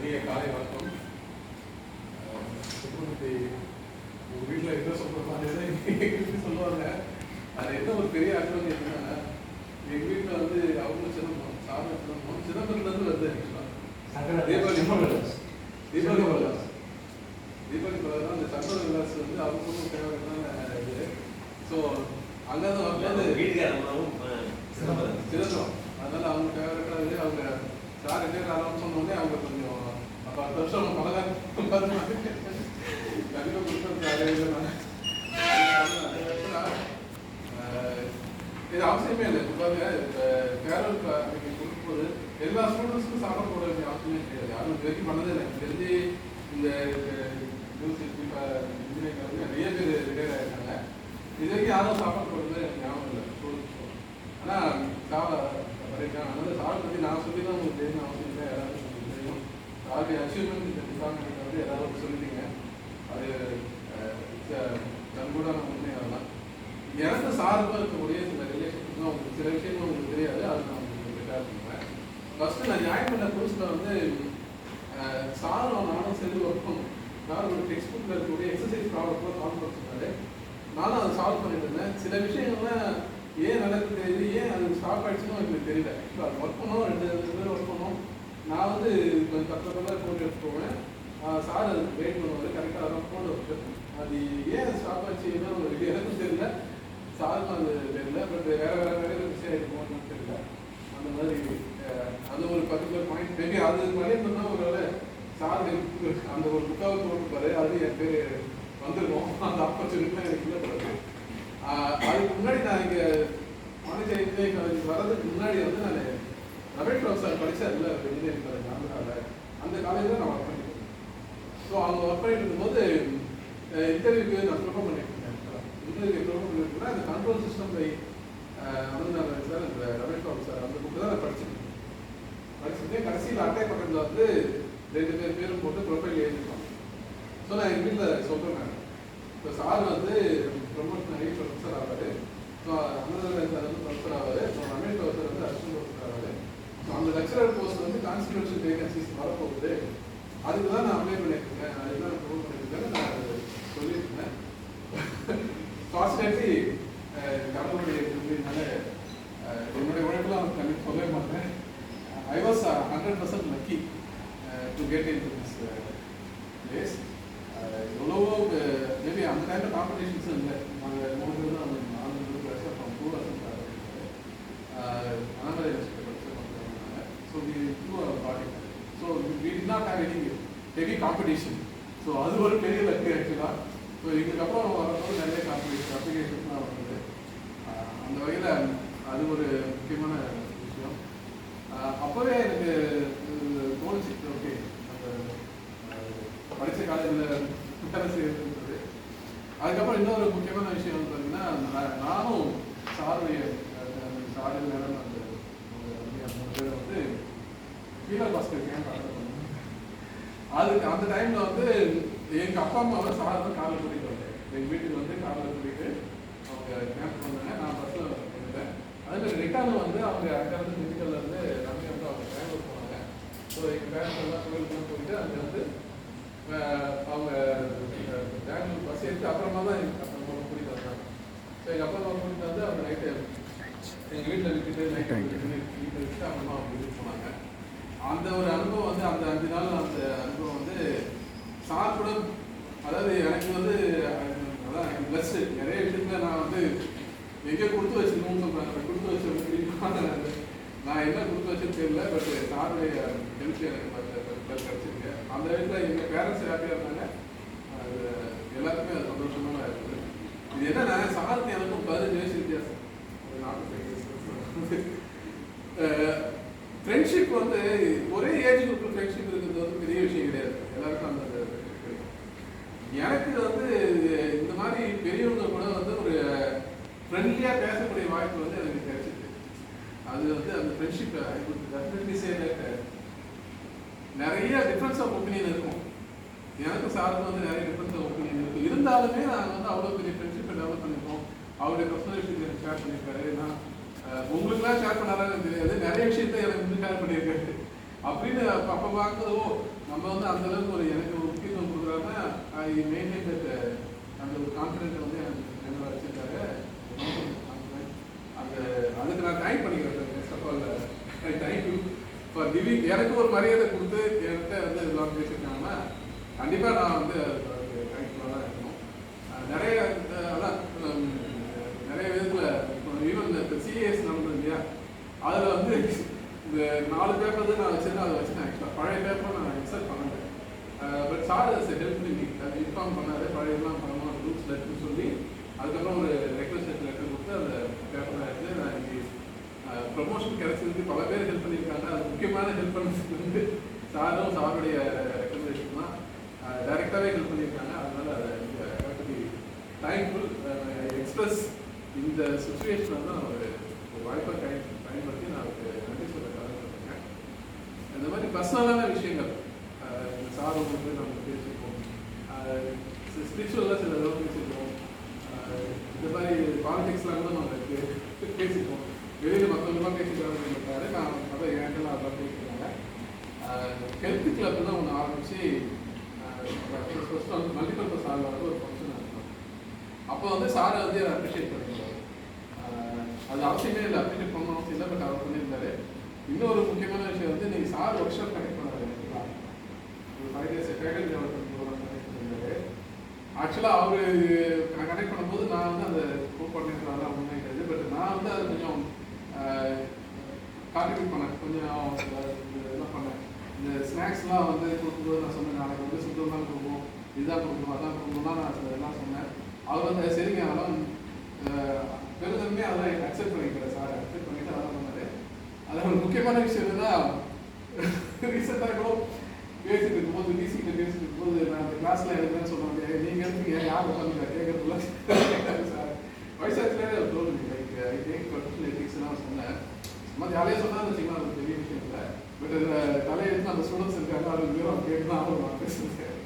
இனிய காலை வணக்கம். உங்கள் வீட்டில் என்ன சொல்கிறோம் சொல்லுவாங்க. அது என்ன ஒரு பெரிய அட்வான்டேஜ் என்னன்னா, எங்கள் வீட்டில் வந்து அவங்களும் சின்னப்பம் சாதம் சிதம்பரத்துலேருந்து வருது. ஆக்சுவலாக தீபாவளி பழம் அந்த சம்பள விலாஸ் வந்து அவங்களுக்கும் ஃபேவரட்டான இது. ஸோ அங்கே தான் வந்து சிதம்பரம், அதனால அவங்க ஃபேவரட்டாக இது. அவங்க சார் என்ன காலம் சொன்னோடனே அவங்க கொஞ்சம் 10 வருஷம் பலகாரம் கண்டிப்பாக கொடுத்தாரு. இது அவசியமே இல்லை. இப்போ கேரள் அன்னைக்கு கொடுக்கும்போது எல்லா ஸ்டூடெண்ட்ஸுக்கும் சாப்பிட போட வேண்டிய அவசியமே கிடையாது. யாரும் இது வரைக்கும் பண்ணதே இல்லை. எனக்கு தெரிஞ்சு இந்த யூனிவர்சிட்டி இன்ஜினியரிங் வந்து நிறைய பேர் ரிட்டையர் ஆகிருக்காங்க. இது வரைக்கும் யாரும் சாப்பாடு போடுறது எனக்கு ஞாபகம் இல்லை ஸ்டூடெண்ட்ஸ். ஆனால் அதனால சார் பற்றி நான் சொல்லி தான் உங்களுக்கு தெரியும் அவசியம் இல்லை. யாராவது உங்களுக்கு தெரியும். சாருடைய அச்சீவ்மெண்ட் இந்த டிபார்ட்மெண்ட் வந்து ஏதாவது சொல்லிட்டீங்க. அது கண்கூடான உண்மை. அதெல்லாம் எனக்கு சார்பாக இருக்கக்கூடிய சில ரிலேஷன்ஸ் தான் உங்களுக்கு சில விஷயங்கள் உங்களுக்கு தெரியாது. அது நான் உங்களுக்கு ஷேர் பண்ணுவேன். ஃபஸ்ட்டு நான் ஜாயின் பண்ண புதுசில் வந்து சாரும் நானும் சேர்ந்து ஒர்க் பண்ணோம். சார் ஒரு டெக்ஸ்ட் புக்கில் இருக்கக்கூடிய எக்ஸசைஸ் ப்ராப்ளம் சால்வ் பண்ண சொன்னாரு. நானும் அதை சால்வ் பண்ணிட்டு இருந்தேன். சில விஷயங்கள்லாம் ஏன் நடக்குது தெரியுது, ஏன் அது ஸ்டாப் ஆகிடுச்சுன்னு எனக்கு தெரியல. இப்போ அது ஒர்க் பண்ணோம், 2 பேர் ஒர்க் பண்ணோம். நான் வந்து கொஞ்சம் கஷ்டப்பட்டு போட்டு எடுத்து போவேன். சார் அதுக்கு வெயிட் பண்ணுவார். கரெக்டாக அதெல்லாம் போட்டு வச்சு அது ஏன் ஸ்டாப் ஆச்சுன்னா ஒரு எனக்கும் தெரியல, சாருக்கும் அது தெரியல. பட் வேறு விஷயம் இருக்குமோன்னு தெரியல. அந்த மாதிரி அது ஒரு பர்டிகுலர் பாயிண்ட். மேபி அது பண்ணியிருந்தோம்னா ஒரு வேலை சார் அந்த ஒரு புக்காவை போட்டுப்பாரு. அது என் பேர் வந்துருக்கும். அந்த ஆப்பர்ச்சுனிட்டிலாம் எனக்கு இல்லை போடுறது. அதுக்கு முன்னாடி நான் இங்கே பாண்டிச்சேரி இன்ஜினியரிங் காலேஜ் வர்றதுக்கு முன்னாடி வந்து நான் ரமேஷ் சார் படித்தார் இல்லை இன்ஜினியரிங் காலேஜ் ஆந்திராவில். அந்த காலேஜில் நான் ஒர்க் பண்ணியிருக்கேன். ஸோ அவங்க ஒர்க் பண்ணிட்டு இருக்கும்போது இன்டர்வியூக்கு நான் ப்ரிப்பேர் பண்ணியிருக்கேன். இன்டர்வியூ ப்ரிப்பேர் பண்ணியிருக்கேன்னா அந்த கண்ட்ரோல் சிஸ்டம் பை அனந்தநாராயண் சார், இந்த ரமேஷ் சார் அந்த புக்கு தான் நான் படிச்சுருக்கேன். கடைசியில் அட்டை பக்கத்தில் வந்து 2 பேரும் போட்டு ப்ரொஃபைல் எழுதிருப்பாங்க. ஸோ நான் எங்கள் வீட்டில் சொல்கிறேன். இப்போ சார் வந்து ப்ரொமோஷன் ஆகி ப்ரொஃபஸர் ஆவார். ஸோ அனந்தநாராயண் சார் வந்து ப்ரொஃபஸர் ஆவார். ஸோ ரமேஷ் சார் வந்து அசிஸ்டன்ட் ப்ரொஃபஸர் ஆவார். ஸோ அந்த லெக்சரர் போஸ்ட் வந்து கான்ஸ்டிடியூஷன் வேகன்சிஸ் வரப்போகுது. அதுக்கு தான் நான் அப்ளை பண்ணியிருக்கேன். அதுதான் நான் ப்ரூவ் பண்ணியிருக்கேன். நான் சொல்லியிருக்கேன். ஃபார்ச்சுனேட்லி கடவுளுடைய திரும்பினால என்னுடைய உழைப்பெல்லாம் அவங்க கண்டிப்பாக சொல்லவே மாட்டேன். I was 100% lucky to get in to this place. எவ்வளவோ மேபி அந்த டைமில் காம்படிஷன்ஸும் இல்லை. நாங்கள் 3 பேர் தான் 4 பேர் ஃப்ரம் 2 அனந்தரை படிச்சிருக்காங்க. So we to our party. So we did not have any heavy competition. ஸோ அது ஒரு பெரிய லக்கு ஆக்சுவலாக. ஸோ இதுக்கப்புறம் வரப்போது நிறைய காம்படிஷன் அப்ளிகேஷன்ஸ்லாம் வருது. அந்த வகையில் அது ஒரு முக்கியமான விஷயம். அப்போவே எனக்கு தோணுச்சு, ஓகே அந்த படித்த காலேஜில் வேலை செய்யறது. அதுக்கப்புறம் இன்னொரு முக்கியமான விஷயம் வந்து பார்த்தீங்கன்னா, நானும் சாருடைய சாரில் நேரம் அந்த 3 பேரை வந்து ஃபீவர் பாஸ்கர் கேம்ப் அட்டன் பண்ணேன். அதுக்கு அந்த டைமில் வந்து எங்கள் அப்பா அம்மாவை சார் தான் காரில் கூட்டிகிட்டு வந்தேன். எங்கள் வீட்டுக்கு வந்து காரில் கூட்டிகிட்டு அவங்க கேம்ப் பண்ணாங்க. நான் பஸ்ஸில் இருந்தேன். அதுக்கு ரிட்டர்ன் வந்து அவங்க அங்கேருந்து ஃபிசிக்கல்லேருந்து நம்பி வந்து அவங்க பெங்களூர் போனாங்க. ஸோ எங்கள் பேரண்ட்ஸ் எல்லாம் கோயிலுக்குலாம் போயிட்டு அங்கே வந்து அவங்க பெங்களூர் பஸ் எடுத்து அப்புறமா தான் எங்கள் அப்பா அம்மா கூட்டிகிட்டு வந்தாங்க. ஸோ எங்கள் அப்பா அம்மா கூட்டிகிட்டு வந்து அவங்க நைட்டு எங்கள் வீட்டில் விட்டுட்டு வீட்டில் விட்டு அப்புறமா அவங்க வீட்டுக்கு போனாங்க. அந்த ஒரு அனுபவம் வந்து அந்த 5 நாள் அந்த அனுபவம் வந்து சார் கூட, அதாவது எனக்கு வந்து அதான் எனக்கு பிளஸ்டு. நிறைய விஷயத்துல நான் வந்து எங்கே கொடுத்து வச்சுக்கணும்னு சொல்கிறாங்க. கொடுத்து வச்சு நான் என்ன கொடுத்து வச்சுன்னு தெரியல. பட் சாருடைய ஹெல்ப் எனக்கு கிடச்சிருக்கு. அந்த வயசில் எங்கள் பேரண்ட்ஸ் ஹாப்பியாக இருந்தாங்க. அது எல்லாருக்குமே அது சந்தோஷமாக இருக்குது. இது என்னன்னா, சாருக்கு எனக்கும் 15 வயசு வித்தியாசம். ஒரு 45 ஃப்ரெண்ட்ஷிப் வந்து ஒரே ஏஜ் குரூப்பில் ஃப்ரெண்ட்ஷிப் இருக்கிறது வந்து பெரிய விஷயம் கிடையாது. எல்லாருக்கும் அந்த எனக்கு வந்து இந்த மாதிரி பெரியவங்க கூட வந்து ஒரு ஃப்ரெண்ட்லியாக பேசக்கூடிய வாய்ப்பு வந்து எனக்கு கிடைச்சிருக்கு. அது வந்து அந்த ஃப்ரெண்ட்ஷிப் டெஃபினெட்லி சே தட் நிறைய டிஃப்ரென்ஸ் ஆஃப் ஒப்பீனியன் இருக்கும். எனக்கு சாருக்கு வந்து நிறைய டிஃப்ரென்ஸ் ஆஃப் ஒப்பீனியன் இருக்கும். இருந்தாலுமே நாங்கள் வந்து அவ்வளோ பெரிய ஃப்ரெண்ட்ஷிப்பை டெவலப் பண்ணியிருக்கோம். அவருடைய பர்சனல் விஷயத்தை எனக்கு ஷேர் பண்ணியிருக்காரு. நான் உங்களுக்குலாம் ஷேர் பண்ணாலும் தெரியாது. நிறைய விஷயத்த எனக்கு வந்து ஷேர் பண்ணியிருக்காரு. அப்படின்னு அப்போ பார்க்குறதோ நம்ம வந்து அந்த அளவுக்கு ஒரு எனக்கு ஒரு முக்கியத்துவம் கொடுக்குறாங்க. ஐ மெயின்டைன் தட் அந்த ஒரு கான்ஃபிடென்ட் வந்து எனக்கு என்ன வச்சுருக்காரு. அந்த அதுக்கு நான் தேங்க் பண்ணிக்கிறேன். First of all I thank you for giving. எனக்கு ஒரு மரியாதை கொடுத்து என்கிட்ட வந்து இதெல்லாம் பேசியிருக்காங்கன்னா கண்டிப்பாக நான் வந்து அதுக்கு தேங்க்ஃபுல்லாக தான் இருக்கணும். நிறைய அதான் நிறைய விதத்தில் இப்போ ஈவன் இந்த சிஏஎஸ் நடந்தது இல்லையா, அதில் வந்து இந்த 4 பேப்பர் தான் நான் வச்சுருந்தேன். அதை வச்சு நான் ஆக்சுவலாக பழைய பேப்பரை நான் எக்ஸப்ட் பண்ணலை. பட் சார் ஹெல்ப் பண்ணி இன்ஃபார்ம் பண்ணாரு. பழையெல்லாம் பண்ணணும் ரூல்ஸ் லெட்டர்னு சொல்லி அதுக்கப்புறம் ஒரு ரெக்வஸ்ட் லெட்டர் கொடுத்து அந்த பேப்பரை எடுத்து நான் இன்னைக்கு ப்ரமோஷன் கிடைச்சதுக்கு பல பேர் ஹெல்ப் பண்ணியிருக்காங்க. அது முக்கியமான ஹெல்ப் பண்ணது வந்து சாரும் சாருடைய ரெக்கமெண்டேஷன் தான் டைரெக்டாகவே ஹெல்ப் பண்ணியிருக்காங்க. அதனால அதை தேங்க்ஃபுல் எக்ஸ்பிரஸ் இந்த சுச்சுவேஷன் வந்து நான் ஒரு வாய்ப்பை பயன்படுத்தி நான் அதுக்கு நன்றி சொல்ல கடமைப்பட்டிருக்கேன். இந்த மாதிரி பர்சனலான விஷயங்கள் சார் வந்து நம்ம பேசியிருக்கோம், ஸ்பிரிச்சுவலாக சில அளவு பேசியிருக்கோம், இந்த மாதிரி பாலிடிக்ஸ்லாம் கூட நம்ம பேசியிருக்கோம். வெளியில் மற்றவங்களாம் பேசிக்கிறாங்க. நான் அதான் என்கிட்ட அதெல்லாம் பேசியிருக்காங்க. ஹெல்த் கிளப் தான் ஒன்று ஆரம்பித்து ஃபர்ஸ்ட் வந்து மல்டிபர்பஸ் ஹாலில் வந்து ஒரு ஃபங்க்ஷன் இருக்கும். அப்போ வந்து சாரை வந்து அப்ரிஷியேட் பண்ணியிருந்தாரு. அது அவசியமே இல்லை, அப்ரிஷியேட் பண்ணணும் அவசியம் இல்லை, பட் அவர் பண்ணியிருந்தாரு. இன்னொரு முக்கியமான விஷயம் வந்து நீங்கள் சார் ஒர்க் ஷாப் கனெக்ட் பண்ணாரு. ஒரு 5 days faculty development programme connect பண்ணியிருந்தாரு. ஆக்சுவலாக அவர் கனெக்ட் பண்ணும்போது நான் வந்து அந்த கோஆர்டினேட்டராக முன்னேற்றது. பட் நான் வந்து அது கொஞ்சம் கான்ட்ரிபியூட் பண்ணேன், கொஞ்சம் இதெல்லாம் பண்ணேன். இந்த ஸ்நாக்ஸ்லாம் வந்து கொடுக்கும்போது நான் சொன்னேன், நாளைக்கு வந்து சுத்தம் தான் கொடுப்போம், இதுதான் கொடுக்கணும், அதான் கொடுக்கணும்னா நான் எல்லாம் சொன்னேன். அவர் வந்து சரிங்க அதெல்லாம் பெருந்தன்மே அதெல்லாம் அக்செப்ட் பண்ணிக்கிறேன். சார் அக்செப்ட் பண்ணிட்டு அதெல்லாம் பண்ணாரு. அதில் ஒரு முக்கியமான விஷயம் என்னன்னா, ரீசெண்டாக கூட பேசிட்டு இருக்கும்போது டிசிகிட்ட பேசிட்டு இருக்கும்போது நான் அந்த கிளாஸில் எடுக்கிறேன்னு சொன்னாங்க. நீங்கள் எடுத்து யார் உட்காந்துங்க கேட்கறதுல சார் வயசாச்சுலேயே தோணுது. லைக் ஐ டேக் ப்ரொஃபஷனல் எத்திக்ஸ்லாம் சொன்னேன். சும்மா ஜாலியாக சொன்னாலும் வச்சுக்கலாம், அது பெரிய விஷயம் இல்லை. பட் தலையை எடுத்து அந்த ஸ்டூடெண்ட்ஸ் இருக்காங்க, அது பேரும் கேட்டு தான் ஆகும் பேசுகிறேன்.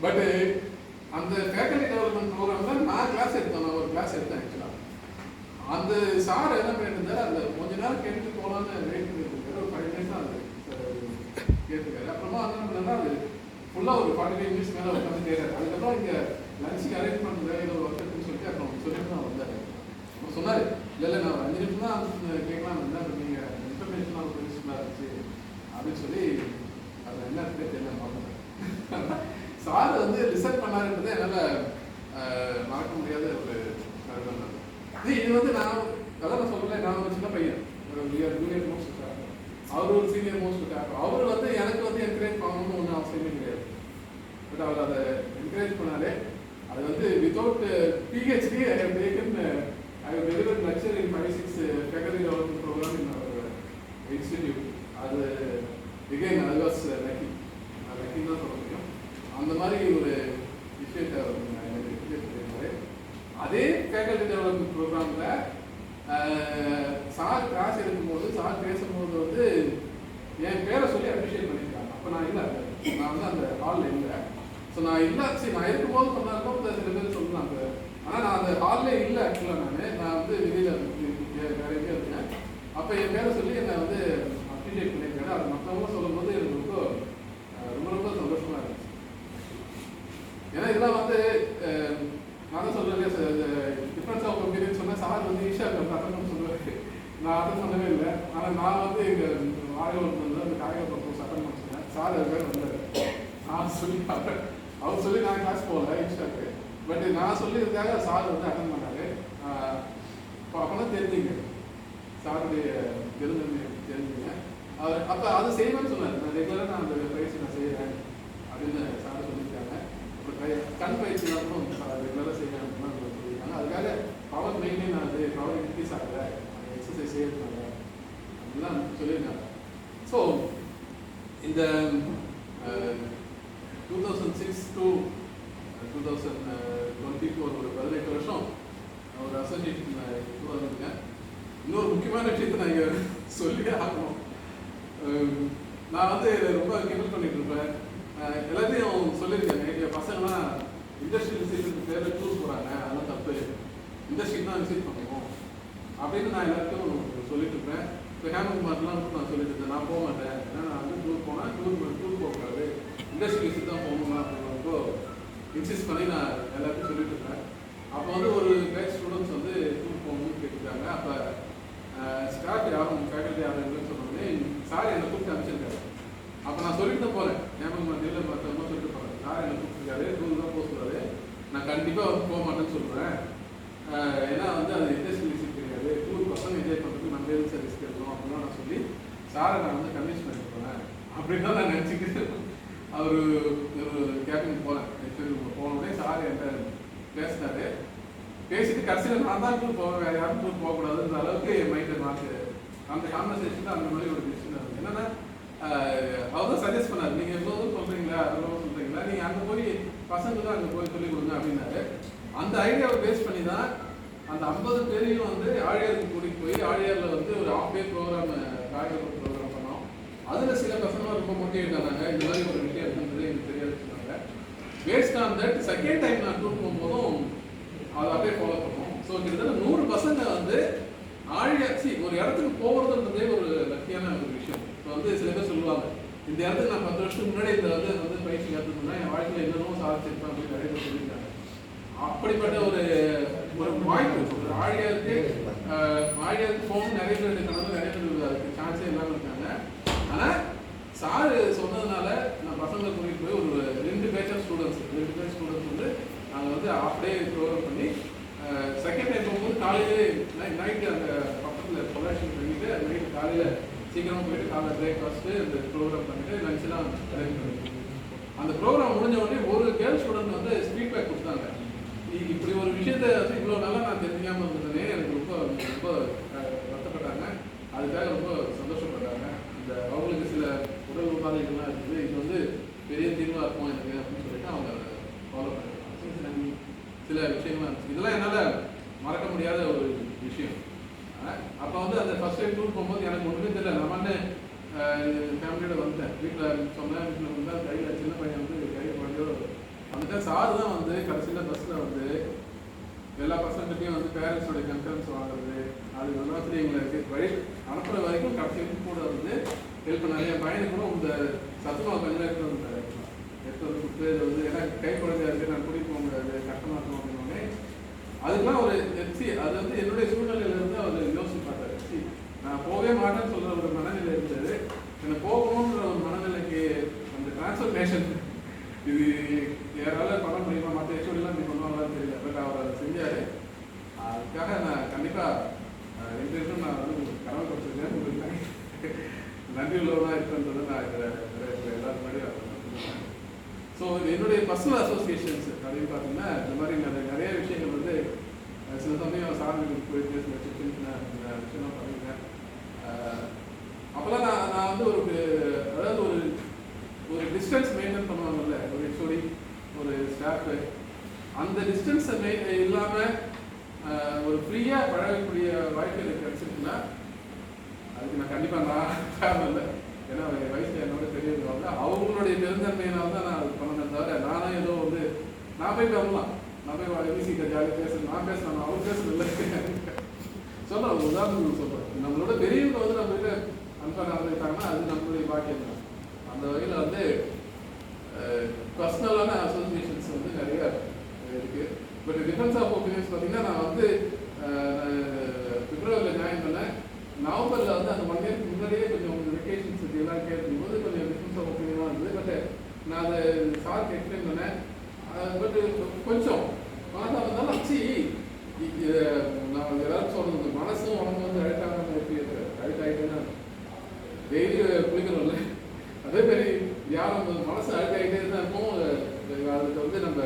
பட் அந்த ஃபேக்கல்டி டெவலப்மெண்ட் ப்ரோக்ராம் தான் நான் கிளாஸ் எடுத்தேன். நான் ஒரு கிளாஸ் எடுத்தேன் ஆக்சுவலாக. அந்த சார் என்ன பண்ணியிருந்தார், அந்த கொஞ்ச நேரம் கேட்டுட்டு போகலான்னு வெயிட் பண்ணியிருக்காரு. ஒரு 5 minutes தான் அது கேட்டுருக்காரு. அப்புறமா என்ன பண்ணா அது ஃபுல்லாக ஒரு 45 minutes மேலே உட்காந்து கேட்காரு. அதுக்கப்புறம் இங்கே லஞ்சுக்கு அரேஞ்ச் பண்ணுற ஏதோ ஒர்க் இருக்குன்னு சொல்லிட்டு அப்புறம் சொல்லிட்டு தான் வந்தார். அவர் சொன்னார், இல்லை நான் 5 நிமிஷம் தான் கேட்கலாம் இருந்தால் நீங்கள் இன்ஃபர்மேஷன்லாம் ஒரு யூஸ்ஃபுல்லாக இருந்துச்சு அப்படின்னு சொல்லி அதில் என்ன இருக்குன்னு தெரியல பார்க்குறேன். சார் வந்து ரிசர்ச் பண்ணாருன்றதை என்னால் மறக்க முடியாத ஒரு கருத்து. இது வந்து நான் அதான் நான் சொல்லலை, நான் ஒரு சின்ன பையன், ஒரு ஜூனியர் மோஸ்ட் ஸ்டாஃப், அவர் ஒரு சீனியர் மோஸ்ட் ஸ்டாஃப். அவர் வந்து எனக்கு வந்து என்கரேஜ் பண்ணணும்னு ஒன்றும் அவசியமே கிடையாது. பட் அவர் அதை என்கரேஜ் பண்ணாலே அது வந்து without PhD I have taken I have delivered lecture in 5-6 faculty development programme in our institute. அது எகைன் ஐ வாஸ் லக்கி, லக்கின்னு தான் சொல்ல முடியும். அந்த மாதிரி ஒரு விஷயத்தை எனக்கு அதே ஃபேக்கல்டி டெவலப்மெண்ட் ப்ரோக்ராமில் சார் கிளாஸ் எடுக்கும்போது சார் பேசும்போது வந்து என் பேரை சொல்லி அப்ரிஷியேட் பண்ணியிருக்காங்க. அப்போ நான் இல்லை, நான் வந்து அந்த ஹாலில் இல்லை. ஸோ நான் இல்லை, சரி நான் இருக்கும்போது சொன்னாலும் சில பேர் சொல்லுவாங்க. ஆனால் நான் அந்த ஹாலில் இல்லை. ஆக்சுவலாக நான் வந்து வெளியில் வேற எங்கேயும் இருக்கேன். அப்போ என் பேரை சொல்லி என்னை வந்து அப்ரிஷியேட் பண்ணியிருக்காரு. அது மற்றவங்க சொல்லும்போது எனக்கு ரொம்ப ரொம்ப சந்தோஷமாக இருந்துச்சு. ஏன்னா இதெல்லாம் வந்து நான் தான் சொல்கிறேன், டிஃப்ரென்ஸ் ஆஃப் ஒப்பீனியன் சொன்னேன். சார் வந்து ஈஷா அட்டன் சொல்லுவார், நான் அட்டன் பண்ணவே இல்லை. ஆனால் நான் வந்து எங்கள் ஆய்வகம் வந்து அந்த காய்கறி கோர்ஸ் அட்டன் பண்ண சொன்னேன். சார் அது பேர் வந்தார். நான் சொல்லி அவர் சொல்லி நான் கிளாஸ் போகல ஈஷாவுக்கு. பட் நான் சொல்லியிருக்காக சார் வந்து அட்டன் பண்ணார். அப்போ தான் தெரிஞ்சுங்க சாருடைய பெருந்தன்மை தெரிஞ்சுங்க. அவர் அப்போ அது செய்யணும்னு சொன்னார். நான் ரெகுலராக நான் அந்த பயிற்சி நான் செய்கிறேன் அப்படின்னு சார் சொல்லியிருக்காங்க. கண் பயிற்சிலாம் கூட ரெகுலராக செய்யணும் அப்படின்னு சொல்லியிருக்காங்க. அதுக்காக பவர் மெயின்டைன் ஆகுது, பவர் இன்க்ரீஸ் ஆகலை, அந்த எக்ஸசைஸ் செய்யறதுனால அப்படிலாம் சொல்லியிருக்காங்க. ஸோ இந்த 2006 to 2024 ஒரு 18 வருஷம் ஒரு அசோசியேஷன் உருவாக்குங்க. இன்னொரு முக்கியமான விஷயத்தை நான் இங்கே சொல்லியே ஆகணும். நான் வந்து ரொம்ப கிண்டல் பண்ணிட்டு இருப்பேன். எல்லாத்தையும் சொல்லியிருக்கேன். எங்கள் பசங்களாம் இண்டஸ்ட்ரியல் விசிட்டுக்கு பேர் டூர் போகிறாங்க, அதெல்லாம் தப்பு, இண்டஸ்ட்ரி தான் விசிட் பண்ணுவோம் அப்படின்னு நான் எல்லாத்தையும் சொல்லிட்டு இருப்பேன். இப்போ ஹேமகுமார்லாம் வந்து நான் சொல்லிட்டு இருந்தேன், நான் போக மாட்டேன், ஏன்னா நான் வந்து டூர் போனால் டூர் போகக்கூடாது, இண்டஸ்ட்ரி விசிட் தான் போகணுமா அப்படின்னு ரொம்ப இன்சிஸ்ட் பண்ணி நான் எல்லாத்தையும் சொல்லிட்டு இருக்கேன். அப்போ வந்து ஒரு பேட்ச் ஸ்டூடெண்ட்ஸ் வந்து டூர் போகணும்னு கேட்டுருக்காங்க. அப்போ ஸ்டாஃப் யாரும் ஃபேக்கல்ட்டி யாரும் இல்லைன்னு சொன்னோடனே சார் என்னை கூப்பிட்டு அனுப்பிச்சிருக்காரு. அப்போ நான் சொல்லிட்டு தான் போகிறேன், ஹேமகுமார் டீலர் மற்றவங்க சொல்லிட்டு போகிறேன், சார் என்னை கூப்பிட்டுருக்காரு, டூர் தான் போக சொல்கிறாரு, நான் கண்டிப்பாக வந்து போக மாட்டேன்னு சொல்கிறேன். ஏன்னா வந்து அது இண்டஸ்ட்ரி விசிட் கிடையாது, டூர் பசங்க என்ஜாய் பண்ணுறதுக்கு நம்ம எதுவும் சார் ரிஸ்க் எடுக்கணும் அப்படின்னா நான் சொல்லி சாரை நான் வந்து கன்வின்ஸ் பண்ணி போகிறேன் அப்படின்னு தான் நான் நினச்சிக்கிட்டு அவர் ஒரு கேபின் போனேன். போனோடனே சார் என்கிட்ட பேசினாரு. பேசிட்டு கடைசியில் நான் தான் டூர் போவேன், வேறு யாரும் டூர் போகக்கூடாதுன்ற அளவுக்கு என் மைண்டை மாற்று. அந்த கான்வர்சேஷன் அந்த மாதிரி ஒரு டிசிஷன் இருந்தது. என்னன்னா அவர் தான் சஜஸ்ட் பண்ணார், நீங்கள் எவ்வளோ சொல்கிறீங்களா அதெல்லாம் சொல்கிறீங்களா, நீங்கள் அங்கே போய் பசங்களுக்கு அங்கே போய் சொல்லிக் கொடுங்க அப்படின்னாரு. அந்த ஐடியாவை பேஸ் பண்ணி தான் அந்த 50 பேரையும் வந்து ஆழியாருக்கு கூட்டிகிட்டு போய் ஆழியாரில் வந்து ஒரு ஹாஃப் டே ப்ரோக்ராம் காய்கறி ப்ரோக்ராம் பண்ணோம். அதில் சில பசங்க ரொம்ப மோட்டிவேட் ஆனாங்க, இந்த மாதிரி ஒரு விஷயம் இருக்குன்றது எனக்கு தெரியாது சொன்னாங்க. Based on that second time நான் டூர் போகும்போதும் அதை அப்படியே ஃபாலோ பண்ணோம். ஸோ கிட்டத்தட்ட 100 பசங்க வந்து ஆழியாச்சி ஒரு இடத்துக்கு போகிறதுன்றதே ஒரு லக்கியான ஒரு விஷயம். இப்போ வந்து சில பேர் சொல்லுவாங்க, இந்த இடத்துக்கு நான் 10 வருஷத்துக்கு முன்னாடி இந்த வந்து பயிற்சி கற்றுக்கணும்னா என் வாழ்க்கையில் என்னென்னமோ சாதிச்சிருப்பேன் அப்படின்னு நிறைய பேர் சொல்லியிருக்காங்க. அப்படிப்பட்ட ஒரு வாய்ப்பு ஒரு ஆழியாருக்கு போகணும் நிறைய பேர் கணக்கு நிறைய பேர் அதுக்கு சான்ஸே இல்லாமல் இருக்காங்க. ஆனால் சார் சொன்னதுனால நான் பசங்களை கூட்டிகிட்டு போய் ஒரு 2 பேட்ச் ஸ்டூடெண்ட்ஸ் வந்து நாங்கள் வந்து ஹாஃப் டே ப்ரோக்ராம் பண்ணி செகண்ட் டைம் போகும்போது காலையிலே நைட்டு அந்த பக்கத்தில் கொலாஷன் பண்ணிட்டு நைட்டு காலையில் சீக்கிரமாக போயிட்டு காலையில் பிரேக்ஃபாஸ்ட்டு அந்த ப்ரோக்ராம் பண்ணிட்டு லஞ்ச்லாம் அரேஞ்ச் பண்ணிட்டு அந்த ப்ரோக்ராம் முடிஞ்ச உடனே ஒரு கேர்ள் ஸ்டூடெண்ட் வந்து ஃபீட்பேக் கொடுத்தாங்க, இப்படி ஒரு விஷயத்த வந்து இவ்வளோ நாளாக நான் தெரிஞ்சுக்காமல் இருந்ததுனே எனக்கு ரொம்ப வருத்தப்பட்டாங்க. அதுக்காக ரொம்ப சந்தோஷப்பட்டாங்க. இந்த அவங்களுக்கு சில உடல் உபாதைகள்லாம் இருக்குது, இது வந்து பெரிய தீர்வாக இருக்கும் எனக்கு அப்படின்னு சொல்லிட்டு அவங்க ஃபாலோ பண்ணிருக்காங்க. சில விஷயங்கள்லாம் இருந்துச்சு, இதெல்லாம் என்னால் மறக்க முடியாத ஒரு விஷயம். அப்போ வந்து அந்த ஃபர்ஸ்ட் டைம் டூர் போகும்போது எனக்கு ஒன்றுமே தெரியல. நான் வந்து ஃபேமிலியோட வந்துட்டேன், வீட்டில் சொன்னேன், வீட்டில் வந்தால் கையில் சின்ன பையன் வந்து கையில் குழந்தையோட வந்துட்டு சார் தான் வந்து கடைசியில் பஸ்ஸில் வந்து எல்லா பசங்கள்கிட்டையும் வந்து பேரண்ட்ஸோடைய கன்ஃபரன்ஸ் வாங்குறது, அது எல்லாத்துலேயும் எங்களுக்கு வழி அனுப்புகிற வரைக்கும் கடைசியும் கூட வந்து ஹெல்ப் பண்ணாரு. என் பையனுக்கு கூட இந்த சத்துமாவை கொஞ்சம் எடுத்து வந்து கொடுத்து வந்து ஏன்னா கை குழந்தையா இருக்குது, நான் கூட்டிகிட்டு போக முடியாது, கஷ்டமாக இருக்கும் அப்படின்னோடனே அதுக்கெல்லாம் ஒரு அது வந்து என்னுடைய சூழ்நிலையிலேருந்து அவர் யோசிச்சு பார்த்தாரு. நான் போகவே மாட்டேன்னு சொல்கிற ஒரு மனநிலை இருந்தது, எனக்கு போகணுன்ற ஒரு மனநிலைக்கு அந்த டிரான்ஸ்ஃபர்மேஷன் இது யாரால பண்ண முடியுமா, மற்ற ஹெச்ஓடிலாம் இப்படி பண்ணுவாங்களான்னு தெரியல, பட் அவர் அதை செஞ்சார். அதுக்காக நான் கண்டிப்பாக ரெண்டு நான் வந்து கடவுள் கொடுத்துருக்கேன், உங்களுக்கு நன்றி உள்ளவனாக இருக்குன்றதை நான் எல்லாரும் முன்னாடி. ஸோ என்னுடைய பர்சனல் அசோசியேஷன்ஸ் அப்படின்னு பார்த்தீங்கன்னா இந்த மாதிரி நிறைய விஷயங்கள் வந்து சில சமயம் சார்பிற்கு போய் பேசுகிற சின்ன விஷயம்லாம் பண்ணியிருக்கேன். அப்போல்லாம் நான் வந்து அதாவது ஒரு டிஸ்டன்ஸ் மெயின்டைன் பண்ணுவாங்கல்ல ஒரு ஹெச்ஓடி ஒரு ஸ்டாஃபு, அந்த டிஸ்டன்ஸை இல்லாமல் ஒரு ஃப்ரீயாக பழகக்கூடிய வாய்ப்பு எனக்கு கிடச்சிருக்குன்னா அதுக்கு நான் கண்டிப்பாக காரணம் இல்லை. ஏன்னா வயசில் என்னோட பெரியவங்க அவங்களுடைய பெருந்தன்மையினால தான் நான் அது பண்ணேன் தவிர நானும் ஏதோ வந்து நான் போய் வரலாம், நான் போய் ஈஸிக்கிட்ட ஜாலியாக பேசுகிறேன், நான் பேசணும் அவர் பேசணும் இல்லை சொல்கிறேன். ஒரு உதாரணத்துக்கு சொல்கிறேன், நம்மளோட பெரியவங்க வந்து நம்ம கிட்ட அன்பாக நடந்துக்கிட்டாங்கன்னா அது நம்மளுடைய பாக்கியம் தான். அந்த வகையில் வந்து பர்சனலான அசோசியேஷன்ஸ் வந்து நிறையா இருக்குது. பட் டிஃபரன்ஸ் ஆஃப் ஒப்பீனியன்ஸ் பார்த்தீங்கன்னா நான் வந்து பிப்ரவரியில் ஜாயின் பண்ணேன், நவம்பரில் வந்து அந்த 1 இயருக்கு முன்னாடியே கொஞ்சம் உங்களுக்கு வெக்கேஷன்ஸ் எல்லாம் கேட்கும்போது கொஞ்சம் டிஃபரன்ஸ் ஆஃப் ஒப்பீனியனாக இருந்தது. பட் நான் அதை சாருக்கு எக்ஸ்பிளைன் பண்ணேன். பட் கொஞ்சம் மனதாக இருந்தாலும் ஆச்சு நான் எல்லாரும் சொல்கிறது மனசும் உடம்பு வந்து அழுத்தாமல் எப்படி அழுத்தாயிட்டேன்னா டெய்லி குளிக்கணும்ல, அதே மாதிரி யாரும் மனசு அழுக்காயிட்டே தான் இருக்கும். அதுக்கு வந்து நம்ம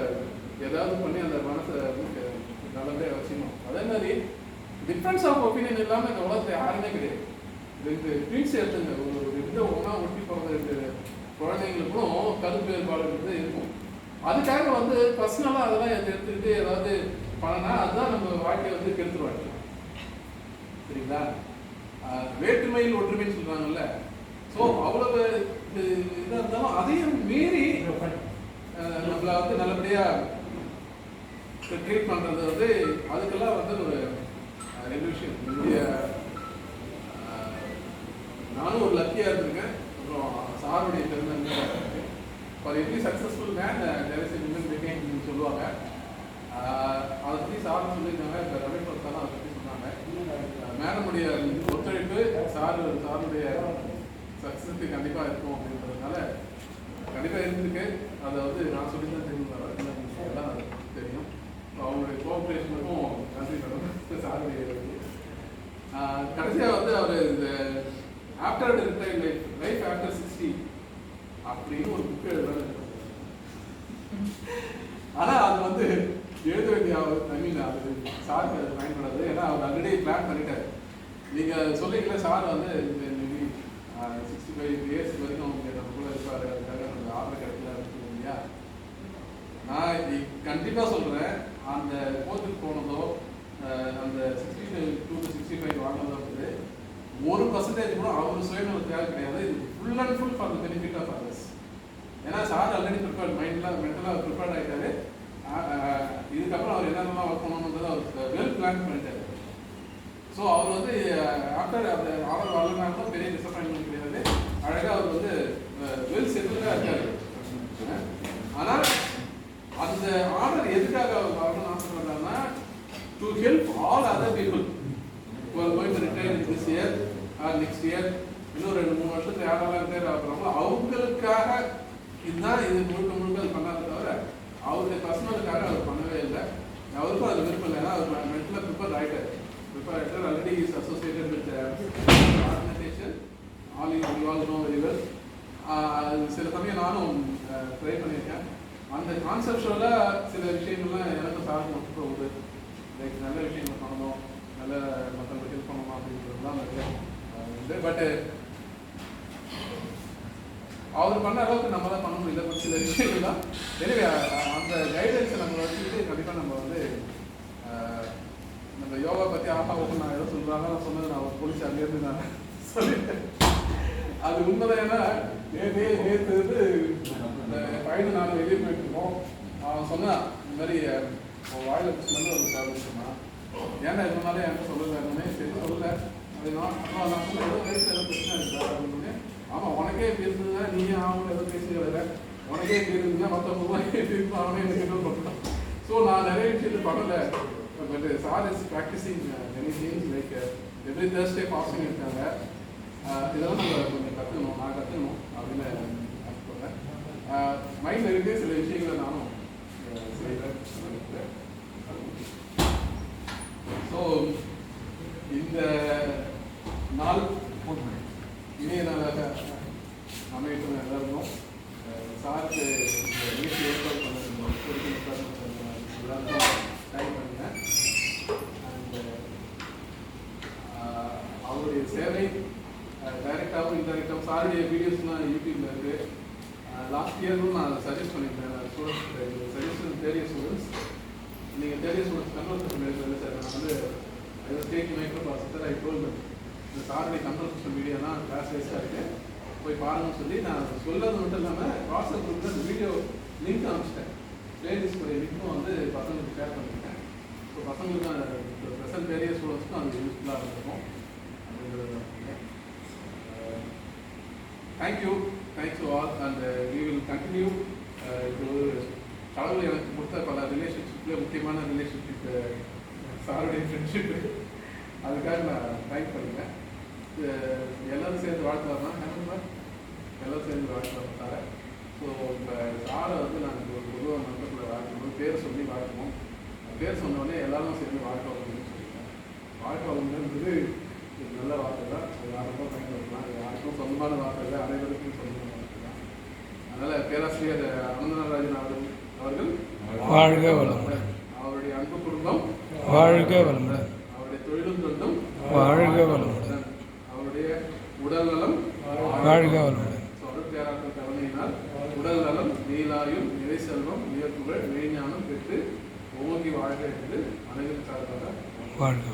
ஏதாவது பண்ணி அந்த மனசை நல்லபடியாக வச்சுக்கணும். அதே மாதிரி டிஃப்ரென்ஸ் ஆஃப் ஒப்பீனியன் இல்லாமல் இந்த உலகத்தில் யாருமே கிடையாது. 2 ட்வீட்ஸ் எடுத்துங்க, ஒரு 2 ஒன்றா ஒட்டி போகிற 2 குழந்தைங்களுக்கும் கருத்து வேறுபாடுன்றது இருக்கும். அதுக்காக வந்து பர்சனலாக அதெல்லாம் எடுத்துக்கிட்டு ஏதாவது பண்ணனா அதுதான் நம்ம வாழ்க்கையை வந்து கெடுத்துருவாங்க. சரிங்களா? வேற்றுமையில் ஒற்றுமைன்னு சொல்கிறாங்கல்ல. ஸோ அவ்வளவு இதாக இருந்தாலும் அதையும் மீறி நம்மளை வந்து நல்லபடியாக ட்ரீட் பண்ணுறது வந்து அதுக்கெல்லாம் வந்து ஒரு 2 விஷயம். என்னுடைய சாருடைய பெருமை for every successful man there is a women behind சொல்லுவாங்க. அதை பற்றி சார் சொல்லியிருக்காங்க. இப்போ ரவீந்திர சார் அதை பற்றி சொன்னாங்க. மேடமுடைய ஒத்துழைப்பு சாருடைய சக்ஸஸுக்கு கண்டிப்பாக இருக்கும் அப்படின்றதுனால கண்டிப்பாக இருந்திருக்கு. அதை வந்து நான் சொல்லி தான் தெரியும், எல்லாம் தெரியும். அவங்களுடைய கோஆப்ரேஷனுக்கும் நன்றி மேடம். சாருடைய கடைசியாக வந்து அவர் இந்த ஆஃப்டர் ரிட்டையர்ட் லைஃப் ஆஃப்டர் 60 அப்படின்னு ஒரு புக்கு எழுதுறாரு. ஆனால் அது வந்து எழுத வேண்டிய ஐ மீன் அது சாருக்கு அது பயன்படாது. ஏன்னா அவர் ஆல்ரெடி பிளான் பண்ணிட்டார். நீங்கள் சொல்லிக்கல சார் வந்து மேபி 65 இயர்ஸ் வரைக்கும் அவங்க நம்ம கூட இருப்பார், அதுக்காக நமக்கு ஆர்டர் கிடைக்கல அப்படின்னு இல்லையா. நான் கண்டிப்பாக சொல்கிறேன், அந்த கோர்ட்டுக்கு போனதோ அந்த 62 to 65 வாங்கினதோ வந்து 1% கூட அவர் சுயநலத்துக்காக கிடையாது. இது full and full for the benefit of others. ஏன்னா சார் ஆல்ரெடி ப்ரிப்பேர்ட் மென்டலாக ப்ரிப்பேர்ட் ஆகிட்டாரு. இதுக்கப்புறம் அவர் என்னென்னலாம் ஒர்க் பண்ணணுன்றது அவர் வெல் பிளான் பண்ணிட்டாரு. ஸோ அவர் வந்து ஆஃப்டர் அந்த ஆர்டர் வரலனாலும் பெரிய டிசப்பாயின்மெண்ட் கிடையாது. அழகாக அவர் வந்து வெல் செட்டில்டாக இருக்காரு. ஆனால் அந்த ஆர்டர் எதுக்காக அவர் வரணும்னு ஆசைப்படுறாருன்னா to help all other people who are going to retire in this year or next year. இன்னும் 2-3 வருஷத்துக்கு யாரெல்லாம் ரிட்டையர் ஆகுறாங்களோ அவங்களுக்காக இதுதான் இது முழுக்க அது பண்ணாத தவிர அவருடைய பர்சனலுக்காக அவர் பண்ணவே இல்லை. அவருக்கும் அது விருப்பம் இல்லை. ஏன்னா அவர் மென்டலாக ப்ரிப்பேர் ஆகிட்டார். Already is associated with organisation all know very well. சில சமயம் நானும் ட்ரை பண்ணியிருக்கேன். அந்த கான்செப்டுவலாக சில விஷயங்கள்லாம் எனக்கு சார்ந்து ஒத்து போகுது. லைக் நல்ல விஷயங்கள் பண்ணணும், நல்ல மக்களுக்கு ஹெல்ப் பண்ணணும் அப்படின்றதுலாம் நிறைய உண்டு. பட்டு அவர் பண்ண அளவுக்கு நம்ம தான் பண்ண முடியல. பட் சில விஷயங்கள் தான். எனவே அந்த கைடன்ஸை நம்ம வச்சுக்கிட்டு கண்டிப்பாக நம்ம வந்து நம்ம யோகா பற்றி ஆகும் நான் எதோ சொல்கிறாங்க நான் சொன்னது நான் ஒரு போலீஸ் அங்கேருந்து நான் சொல்லிட்டேன். அது உண்மைதான். ஏன்னா நேற்று வந்து இந்த பையனை நான் வெளியே போயிட்டு இருக்கோம். அவன் சொன்னான் இந்த மாதிரி வாயில் ஸ்மெல் ஒரு ப்ராப்ளம் சொன்னான். ஏன்னா இதனாலே என்கிட்ட சொல்லலை. சரி சொல்லலை. அது நான் சொன்ன ஏதோ வயசில் ஏதோ பிரச்சனை இருக்கா அப்படின்னு. ஆமாம், உனக்கே எப்படி இருந்ததுன்னா நீயே ஆகணும் ஏதோ பேசுகிறத, உனக்கே எப்படி இருந்ததுன்னா மற்றவங்க எப்படி இருக்கும் அவனே எனக்கு என்ன பண்ணலாம். ஸோ நான் நிறைய விஷயத்தை பண்ணலை. But sir is practising many things like every Thursday passing இருக்காங்க. இதெல்லாம் நம்ம கொஞ்சம் கற்றுக்கணும், நான் கற்றுக்கணும் அப்படின்னு ஆசைப்படுறேன். மைண்டில் இருக்க சில விஷயங்களை நானும் செய்கிறேன். ஸோ இந்த நாள் இணைய நாளாக அமையட்டும் எல்லாருக்கும். சாருக்கு இந்த நிகழ்ச்சி ஏற்பாடு பண்ண எல்லாருக்கும் டைம் பண்ணுங்க. அண்ட் அவருடைய சேவை டைரெக்டாகவும் இன்டைரக்டாகவும் சாருடைய வீடியோஸ்லாம் யூடியூப்ல இருக்கு. லாஸ்ட் இயரும் நான் சஜஸ்ட் பண்ணியிருந்தேன் ஸ்டூடெண்ட்ஸ் சஜஸ்ட் தேர்ட் ஸ்டூடெண்ட்ஸ். நீங்கள் தேர்ட் ஸ்டூடெண்ட்ஸ் கன்வர்சேஷன் இல்லை சார். நான் வந்து I was taking micro processor. I told இந்த சாருடைய கன்வர்சேஷன் வீடியோலாம் கிளாஸ் வைஸாக இருக்குது, போய் பாருங்கன்னு சொல்லி நான் சொல்லது மட்டும் இல்லாமல் வாட்ஸ்அப் குரூப்பில் அந்த வீடியோ லிங்க் அனுப்பிச்சிட்டேன். பிளேலிஸ்டுடைய லிங்க்கும் வந்து பசங்களுக்கு ஷேர் பண்ணியிருக்கேன். ஸோ பசங்களுக்கு ப்ரெசன்ட் பெரிய ஸ்டூடெண்ட்ஸ்க்கும் அது யூஸ்ஃபுல்லாக இருக்கும் அப்படிங்கிறது. Thanks to all and we will continue. இது கடவுள் எனக்கு கொடுத்த பல ரிலேஷன்ஷிப்பில் முக்கியமான ரிலேஷன்ஷிப் சாருடைய ஃப்ரெண்ட்ஷிப்பு. அதுக்காக நான் தேங்க் பண்ணுறேன். எல்லோரும் சேர்ந்து வாழ்க்கலாம்னா எல்லோரும் சேர்ந்து வாழ்க்கலாம் சாரை. ஸோ இப்போ சாரை வந்து நாங்கள் ஒரு பொதுவாக நண்பர்களை வாழ்க்கணும், பேர் சொல்லி வாழ்க்கணும். பேர் சொன்னோடனே எல்லாரும் சேர்ந்து வாழ்க்கை வளர்க்கணும்னு சொல்லியிருக்கேன். வாழ்க்கை வளர்ந்துன்றது ஒரு நல்ல வார்த்தை தான். அது யாருக்கும் பயன்படுத்தலாம். அது யாருக்கும் சொந்தமான வார்த்தை இல்லை, அனைவருக்கும் சொந்தமான வார்த்தை தான். அதனால் பேராசிரியர் அனந்தநாராயணன் அவர்கள் வாழ்க வளமுடன். அவருடைய அன்பு குடும்பம் வாழ்க வளமுடன். அவருடைய தொழிலும் தொண்டும் வாழ்க வளமுடன். அவருடைய உடல் நலம் வாழ்க வளமுடன். பேராற்றல் தலைமையினால் உடல் நலம், நீலாயும், நிறை செல்வம், உயர்ப்புகள், மெய்ஞானம் பெற்று ஓங்கி வாழ்க என்று அனைவரும் சார்பாக வாழ்க.